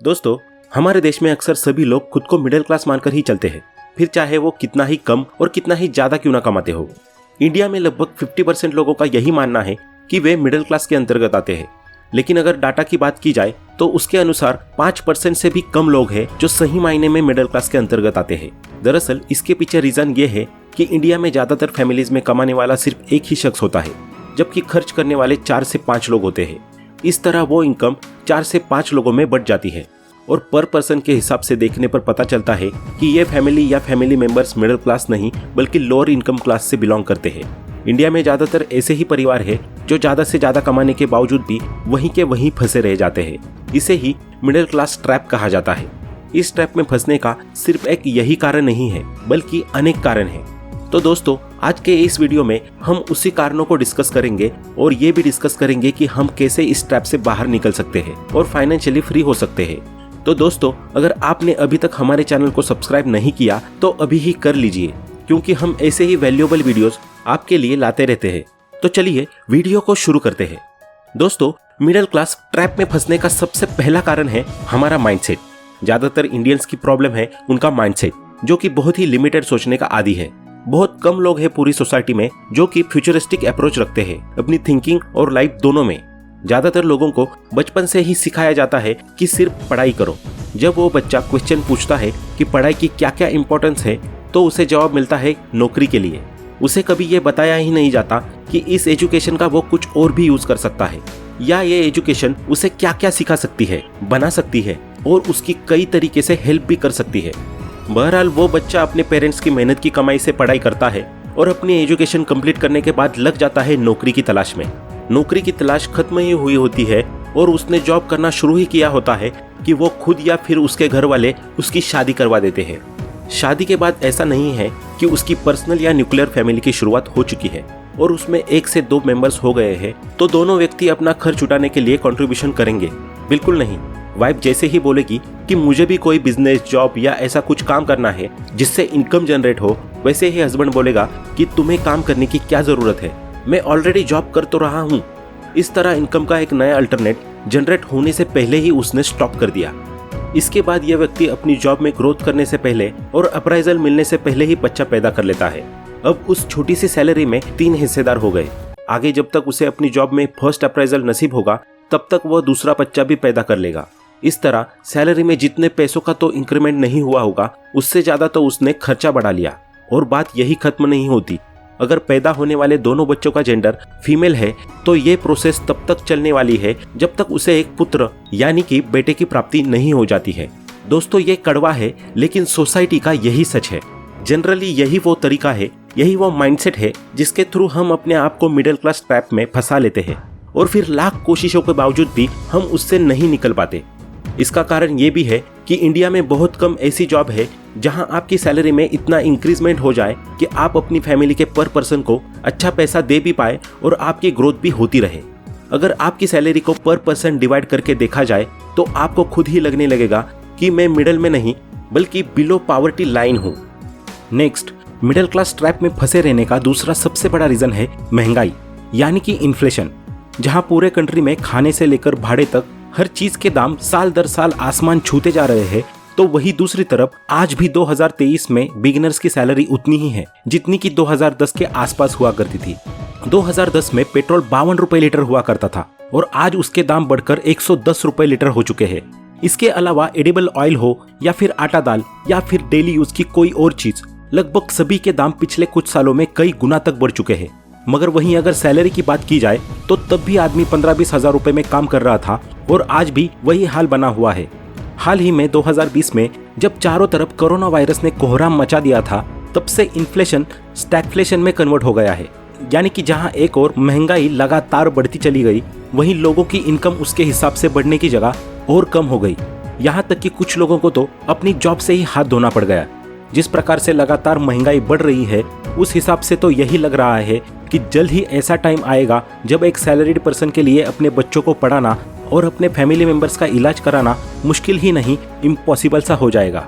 दोस्तों, हमारे देश में अक्सर सभी लोग खुद को मिडिल क्लास मानकर ही चलते हैं, फिर चाहे वो कितना ही कम और कितना ही ज्यादा क्यों ना कमाते हो। इंडिया में लगभग 50% लोगों का यही मानना है कि वे मिडिल क्लास के अंतर्गत आते हैं। लेकिन अगर डाटा की बात की जाए तो उसके अनुसार 5% से भी कम लोग हैं जो सही मायने में मिडिल क्लास के अंतर्गत आते हैं। दरअसल इसके पीछे रीजन ये है कि इंडिया में ज्यादातर फैमिलीज में कमाने वाला सिर्फ एक ही शख्स होता है, जबकि खर्च करने वाले 4 से 5 लोग होते हैं। इस तरह वो इनकम 4 से 5 लोगों में बढ़ जाती है और पर पर्सन के हिसाब से देखने पर पता चलता है कि ये फैमिली या फैमिली मेंबर्स मिडिल क्लास नहीं बल्कि लोअर इनकम क्लास से बिलोंग करते हैं। इंडिया में ज्यादातर ऐसे ही परिवार है जो ज्यादा से ज्यादा कमाने के बावजूद भी वहीं के वहीं फंसे रह जाते हैं। इसे ही मिडिल क्लास ट्रैप कहा जाता है। इस ट्रैप में फंसने का सिर्फ एक यही कारण नहीं है बल्कि अनेक कारण हैं। तो दोस्तों, आज के इस वीडियो में हम उसी कारणों को डिस्कस करेंगे और ये भी डिस्कस करेंगे कि हम कैसे इस ट्रैप से बाहर निकल सकते हैं और फाइनेंशियली फ्री हो सकते हैं। तो दोस्तों, अगर आपने अभी तक हमारे चैनल को सब्सक्राइब नहीं किया तो अभी ही कर लीजिए, क्योंकि हम ऐसे ही वैल्यूएबल वीडियोस आपके लिए लाते रहते हैं। तो चलिए वीडियो को शुरू करते हैं। दोस्तों, मिडिल क्लास ट्रैप में फंसने का सबसे पहला कारण है हमारा माइंडसेट। ज्यादातर इंडियंस की प्रॉब्लम है उनका माइंडसेट, जो कि बहुत ही लिमिटेड सोचने का आदी है। बहुत कम लोग हैं पूरी सोसाइटी में जो कि फ्यूचरिस्टिक अप्रोच रखते हैं अपनी थिंकिंग और लाइफ दोनों में। ज्यादातर लोगों को बचपन से ही सिखाया जाता है कि सिर्फ पढ़ाई करो। जब वो बच्चा क्वेश्चन पूछता है कि पढ़ाई की क्या क्या इंपॉर्टेंस है तो उसे जवाब मिलता है नौकरी के लिए। उसे कभी ये बताया ही नहीं जाता कि इस एजुकेशन का वो कुछ और भी यूज कर सकता है, या ये एजुकेशन उसे क्या क्या सिखा सकती है, बना सकती है और उसकी कई तरीके से हेल्प भी कर सकती है। बहरहाल वो बच्चा अपने पेरेंट्स की मेहनत की कमाई से पढ़ाई करता है और अपनी एजुकेशन कंप्लीट करने के बाद लग जाता है नौकरी की तलाश में। नौकरी की तलाश खत्म ही हुई होती है और उसने जॉब करना शुरू ही किया होता है कि वो खुद या फिर उसके घर वाले उसकी शादी करवा देते हैं। शादी के बाद ऐसा नहीं है कि उसकी पर्सनल या न्यूक्लियर फैमिली की शुरुआत हो चुकी है और उसमें 1 से 2 मेंबर्स हो गए हैं तो दोनों व्यक्ति अपना खर्च उठाने के लिए कंट्रीब्यूशन करेंगे। बिल्कुल नहीं। वाइफ जैसे ही बोलेगी कि मुझे भी कोई बिजनेस, जॉब या ऐसा कुछ काम करना है जिससे इनकम जनरेट हो, वैसे ही हस्बैंड बोलेगा कि तुम्हें काम करने की क्या जरूरत है, मैं ऑलरेडी जॉब कर तो रहा हूँ। इस तरह इनकम का एक नया अल्टरनेट जनरेट होने से पहले ही उसने स्टॉप कर दिया। इसके बाद यह व्यक्ति अपनी जॉब में ग्रोथ करने से पहले और अप्राइजल मिलने से पहले ही बच्चा पैदा कर लेता है। अब उस छोटी सी सैलरी में 3 हिस्सेदार हो गए। आगे जब तक उसे अपनी जॉब में फर्स्ट अप्राइजल नसीब होगा तब तक वह दूसरा बच्चा भी पैदा कर लेगा। इस तरह सैलरी में जितने पैसों का तो इंक्रीमेंट नहीं हुआ होगा, उससे ज्यादा तो उसने खर्चा बढ़ा लिया। और बात यही खत्म नहीं होती। अगर पैदा होने वाले दोनों बच्चों का जेंडर फीमेल है तो ये प्रोसेस तब तक चलने वाली है जब तक उसे एक पुत्र यानी कि बेटे की प्राप्ति नहीं हो जाती है। दोस्तों, ये कड़वा है लेकिन सोसाइटी का यही सच है। जनरली यही वो तरीका है, यही वो माइंडसेट है जिसके थ्रू हम अपने आप को मिडिल क्लास ट्रैप में फंसा लेते हैं और फिर लाख कोशिशों के बावजूद भी हम उससे नहीं निकल पाते। इसका कारण ये भी है कि इंडिया में बहुत कम ऐसी जॉब है जहां आपकी सैलरी में इतना इंक्रीजमेंट हो जाए कि आप अपनी फैमिली के पर पर्सन को अच्छा पैसा दे भी पाए और आपकी ग्रोथ भी होती रहे। अगर आपकी सैलरी को पर पर्सन डिवाइड करके देखा जाए तो आपको खुद ही लगने लगेगा कि मैं मिडिल में नहीं बल्कि बिलो पॉवर्टी लाइन हूँ। नेक्स्ट, मिडिल क्लास ट्रैप में फंसे रहने का दूसरा सबसे बड़ा रीजन है महंगाई यानी कि इन्फ्लेशन। जहां पूरे कंट्री में खाने से लेकर भाड़े तक हर चीज के दाम साल दर साल आसमान छूते जा रहे हैं, तो वही दूसरी तरफ आज भी 2023 में बिगिनर्स की सैलरी उतनी ही है जितनी कि 2010 के आसपास हुआ करती थी। 2010 में पेट्रोल 52 रुपए लीटर हुआ करता था और आज उसके दाम बढ़कर 110 रुपए लीटर हो चुके हैं। इसके अलावा एडिबल ऑयल हो या फिर आटा दाल या फिर डेली यूज की कोई और चीज, लगभग सभी के दाम पिछले कुछ सालों में कई गुना तक बढ़ चुके हैं। मगर वहीं अगर सैलरी की बात की जाए तो तब भी आदमी 15-20 हजार रुपए में काम कर रहा था और आज भी वही हाल बना हुआ है। हाल ही में 2020 में जब चारों तरफ कोरोना वायरस ने कोहराम मचा दिया था, तब से इन्फ्लेशन स्टैगफ्लेशन में कन्वर्ट हो गया है। यानी कि जहां एक और महंगाई लगातार बढ़ती चली गई, वहीं लोगों की इनकम उसके हिसाब से बढ़ने की जगह और कम हो गई। यहाँ तक कि कुछ लोगों को तो अपनी जॉब से ही हाथ धोना पड़ गया। जिस प्रकार से लगातार महंगाई बढ़ रही है, उस हिसाब से तो यही लग रहा है कि जल्द ही ऐसा टाइम आएगा जब एक सैलरीड पर्सन के लिए अपने बच्चों को पढ़ाना और अपने फैमिली मेंबर्स का इलाज कराना मुश्किल ही नहीं, इम्पॉसिबल सा हो जाएगा।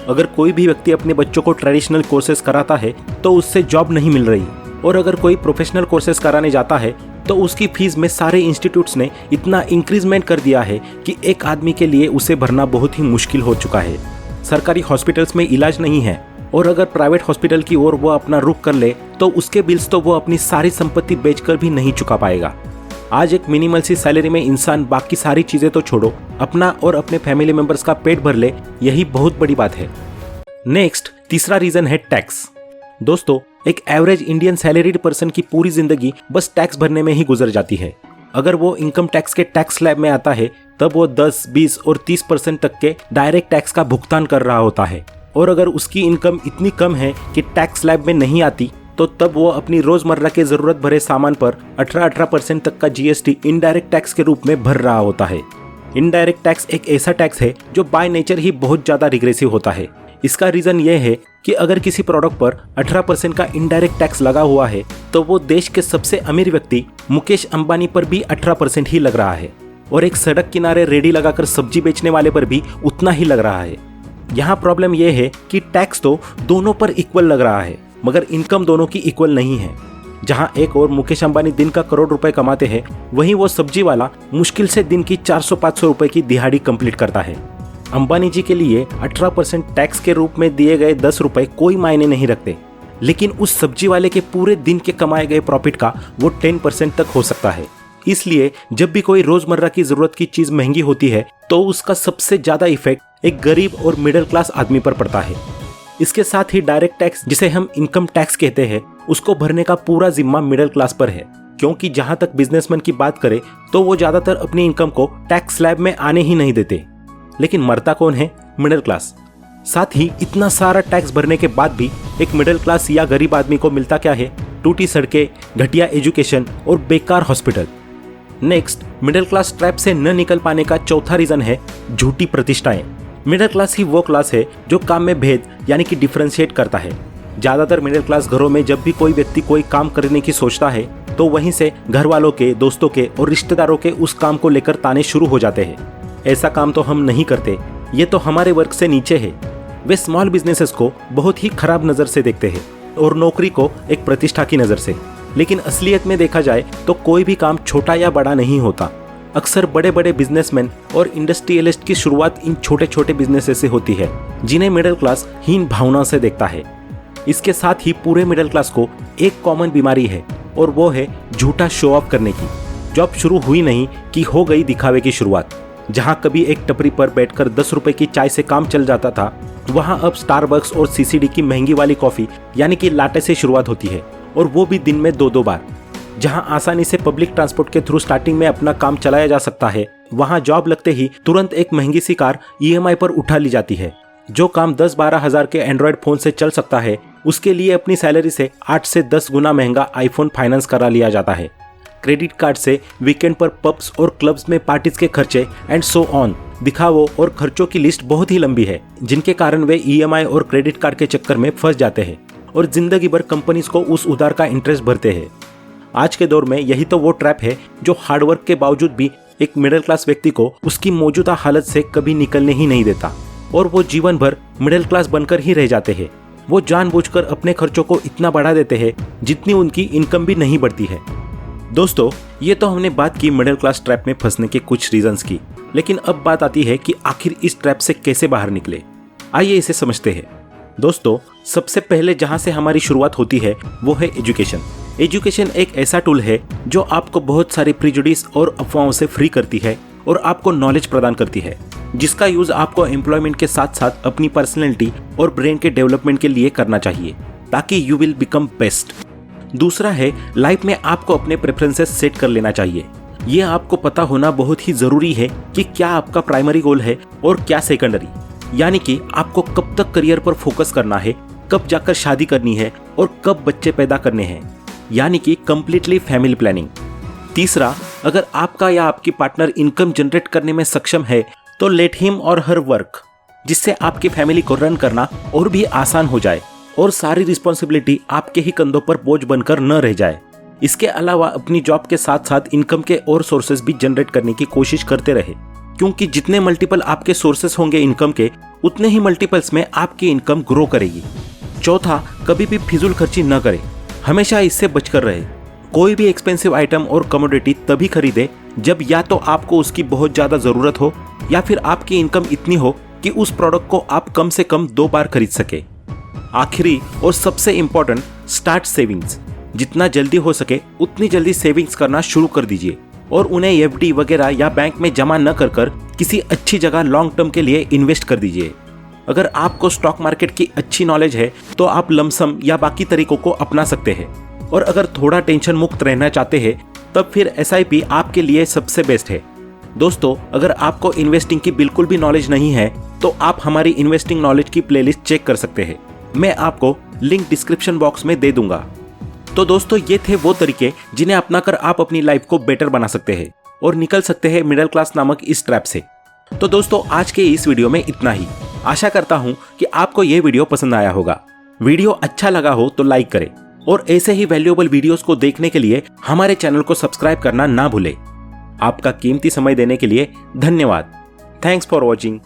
अगर कोई भी व्यक्ति अपने बच्चों को ट्रेडिशनल कोर्सेज कराता है तो उससे जॉब नहीं मिल रही, और अगर कोई प्रोफेशनल कोर्सेज कराने जाता है तो उसकी फीस में सारे इंस्टीट्यूट्स ने इतना इंक्रीजमेंट कर दिया है कि एक आदमी के लिए उसे भरना बहुत ही मुश्किल हो चुका है। सरकारी हॉस्पिटल्स में इलाज नहीं है और अगर प्राइवेट हॉस्पिटल की ओर वो अपना रुख कर ले तो उसके बिल्स तो वो अपनी सारी संपत्ति बेचकर भी नहीं चुका पाएगा। आज एक मिनिमल सी सैलरी में इंसान बाकी सारी चीजें तो छोड़ो, अपना और अपने फैमिली मेंबर्स का पेट भर ले, यही बहुत बड़ी बात है। नेक्स्ट, तीसरा रीजन है टैक्स। दोस्तों, एक एवरेज इंडियन सैलरीड पर्सन की पूरी जिंदगी बस टैक्स भरने में ही गुजर जाती है। अगर वो इनकम टैक्स के टैक्स स्लैब में आता है तब वो 10, 20 और 30% तक के डायरेक्ट टैक्स का भुगतान कर रहा होता है, और अगर उसकी इनकम इतनी कम है कि टैक्स स्लैब में नहीं आती तो तब वो अपनी रोजमर्रा के जरूरत भरे सामान पर 18% तक का जीएसटी इनडायरेक्ट टैक्स के रूप में भर रहा होता है। इनडायरेक्ट टैक्स एक ऐसा टैक्स है जो बाय नेचर ही बहुत ज्यादा रिग्रेसिव होता है। इसका रीजन ये है कि अगर किसी प्रोडक्ट पर 18% का इनडायरेक्ट टैक्स लगा हुआ है तो वो देश के सबसे अमीर व्यक्ति मुकेश अंबानी पर भी 18% ही लग रहा है, और एक सड़क किनारे रेडी लगाकर सब्जी बेचने वाले पर भी उतना ही लग रहा है। यहाँ प्रॉब्लम यह है कि टैक्स तो दोनों पर इक्वल लग रहा है, मगर इनकम दोनों की इक्वल नहीं है। जहाँ एक और मुकेश अंबानी दिन का करोड़ रुपए कमाते हैं, वहीं वो सब्जी वाला मुश्किल से दिन की 400-500 रुपए की दिहाड़ी कंप्लीट करता है। अंबानी जी के लिए 18% टैक्स के रूप में दिए गए 10 रुपए कोई मायने नहीं रखते, लेकिन उस सब्जी वाले के पूरे दिन के कमाए गए प्रॉफिट का वो 10% तक हो सकता है। इसलिए जब भी कोई रोजमर्रा की जरूरत की चीज महंगी होती है तो उसका सबसे ज्यादा इफेक्ट एक गरीब और मिडिल क्लास आदमी पर पड़ता है। इसके साथ ही डायरेक्ट टैक्स, जिसे हम इनकम टैक्स कहते हैं, उसको भरने का पूरा जिम्मा मिडिल क्लास पर है, क्योंकि जहां तक बिजनेसमैन की बात करें तो वो ज्यादातर अपनी इनकम को टैक्स स्लैब में आने ही नहीं देते। लेकिन मरता कौन है? Middle class. साथ ही इतना सारा टैक्स भरने के बाद भी एक मिडिल क्लास या गरीब आदमी को मिलता क्या है? टूटी सड़कें, घटिया एजुकेशन और बेकार hospital. Next, middle class trap से न निकल पाने का चौथा रीजन है झूठी प्रतिष्ठाएं। मिडिल क्लास ही वो क्लास है जो काम में भेद यानी कि डिफरेंशिएट करता है। ज्यादातर मिडिल क्लास घरों में जब भी कोई व्यक्ति कोई काम करने की सोचता है तो वहीं से घर वालों के, दोस्तों के और रिश्तेदारों के उस काम को लेकर ताने शुरू हो जाते हैं। ऐसा काम तो हम नहीं करते, ये तो हमारे वर्ग से नीचे है। वे स्मॉल बिजनेसेस को बहुत ही खराब नजर से देखते हैं और नौकरी को एक प्रतिष्ठा की नजर से। लेकिन असलियत में देखा जाए तो कोई भी काम छोटा या बड़ा नहीं होता। अक्सर बड़े बड़े बिजनेसमैन और इंडस्ट्रियलिस्ट की शुरुआत इन छोटे छोटे बिजनेस से होती है, जिन्हें मिडिल क्लास हीन भावना से देखता है। इसके साथ ही पूरे मिडिल क्लास को एक कॉमन बीमारी है, और वो है झूठा शो ऑफ करने की। जॉब शुरू हुई नहीं कि हो गई दिखावे की शुरुआत। जहां कभी एक टपरी पर बैठकर 10 रुपए की चाय से काम चल जाता था, वहां अब स्टारबक्स और सीसीडी की महंगी वाली कॉफी यानी कि लाटे से शुरुआत होती है, और वो भी दिन में 2-2 बार। जहां आसानी से पब्लिक ट्रांसपोर्ट के थ्रू स्टार्टिंग में अपना काम चलाया जा सकता है, वहां जॉब लगते ही तुरंत एक महंगी सी कार ईएमआई पर उठा ली जाती है। जो काम 10-12 हजार के एंड्रॉयड फोन से चल सकता है, उसके लिए अपनी सैलरी से 8 से 10 गुना महंगा आईफोन फाइनेंस करा लिया जाता है। क्रेडिट कार्ड से वीकेंड पर पब्स और क्लब्स में पार्टीज के खर्चे एंड सो ऑन। दिखावों और खर्चों की लिस्ट बहुत ही लंबी है, जिनके कारण वे ईएमआई और क्रेडिट कार्ड के चक्कर में फंस जाते हैं और जिंदगी भर कंपनीज को उस उधार का इंटरेस्ट भरते हैं। आज के दौर में यही तो वो ट्रैप है जो हार्डवर्क के बावजूद भी एक मिडिल क्लास व्यक्ति को उसकी मौजूदा हालत से कभी निकलने ही नहीं देता, और वो जीवन भर मिडिल क्लास बनकर ही रह जाते हैं। वो जानबूझकर अपने खर्चों को इतना बढ़ा देते हैं जितनी उनकी इनकम भी नहीं बढ़ती है। दोस्तों, ये तो हमने बात की मिडिल क्लास ट्रैप में फंसने के कुछ रीजंस की, लेकिन अब बात आती है कि आखिर इस ट्रैप से कैसे बाहर निकले। आइए इसे समझते हैं। दोस्तों, सबसे पहले जहां से हमारी शुरुआत होती है वो है एजुकेशन। एजुकेशन एक ऐसा टूल है जो आपको बहुत सारी प्रिजुडिस और अफवाहों से फ्री करती है और आपको नॉलेज प्रदान करती है, जिसका यूज आपको एम्प्लॉयमेंट के साथ साथ अपनी पर्सनैलिटी और ब्रेन के डेवलपमेंट के लिए करना चाहिए, ताकि यू विल बिकम बेस्ट। दूसरा है, लाइफ में आपको अपने प्रेफरेंसेस सेट कर लेना चाहिए। ये आपको पता होना बहुत ही जरूरी है कि क्या आपका प्राइमरी गोल है और क्या सेकेंडरी, यानी कि आपको कब तक करियर पर फोकस करना है, कब जाकर शादी करनी है और कब बच्चे पैदा करने हैं, यानी कि कंप्लीटली फैमिली प्लानिंग। तीसरा, अगर आपका या आपकी पार्टनर इनकम जनरेट करने में सक्षम है तो लेट हिम और हर वर्क, जिससे आपकी फैमिली को रन करना और भी आसान हो जाए और सारी रिस्पॉन्सिबिलिटी आपके ही कंधों पर बोझ बनकर न रह जाए। इसके अलावा अपनी जॉब के साथ साथ इनकम के और सोर्सेज भी जनरेट करने की कोशिश करते रहे, क्योंकि जितने मल्टीपल आपके सोर्सेस होंगे इनकम के, उतने ही मल्टीपल्स में आपकी इनकम ग्रो करेगी। चौथा, कभी भी फिजूल खर्ची न करें, हमेशा इससे बचकर रहे। कोई भी एक्सपेंसिव आइटम और कमोडिटी तभी खरीदे जब या तो आपको उसकी बहुत ज्यादा जरूरत हो या फिर आपकी इनकम इतनी हो कि उस प्रोडक्ट को आप कम से कम 2 बार खरीद सके। आखिरी और सबसे इंपॉर्टेंट, स्टार्ट सेविंग्स। जितना जल्दी हो सके उतनी जल्दी सेविंग्स करना शुरू कर दीजिए और उन्हें एफडी वगैरह या बैंक में जमा न कर किसी अच्छी जगह लॉन्ग टर्म के लिए इन्वेस्ट कर दीजिए। अगर आपको स्टॉक मार्केट की अच्छी नॉलेज है तो आप लमसम या बाकी तरीकों को अपना सकते हैं, और अगर थोड़ा टेंशन मुक्त रहना चाहते हैं तब फिर SIP आपके लिए सबसे बेस्ट है। दोस्तों, अगर आपको इन्वेस्टिंग की बिल्कुल भी नॉलेज नहीं है तो आप हमारी इन्वेस्टिंग नॉलेज की प्लेलिस्ट चेक कर सकते हैं। मैं आपको लिंक डिस्क्रिप्शन बॉक्स में दे दूंगा। तो दोस्तों, ये थे वो तरीके जिन्हें अपनाकर आप अपनी लाइफ को बेटर बना सकते हैं और निकल सकते हैं मिडिल क्लास नामक इस ट्रैप से। तो दोस्तों, आज के इस वीडियो में इतना ही। आशा करता हूं कि आपको ये वीडियो पसंद आया होगा। वीडियो अच्छा लगा हो तो लाइक करें और ऐसे ही वैल्यूएबल वीडियोस को देखने के लिए हमारे चैनल को सब्सक्राइब करना ना भूलें। आपका कीमती समय देने के लिए धन्यवाद। Thanks for watching.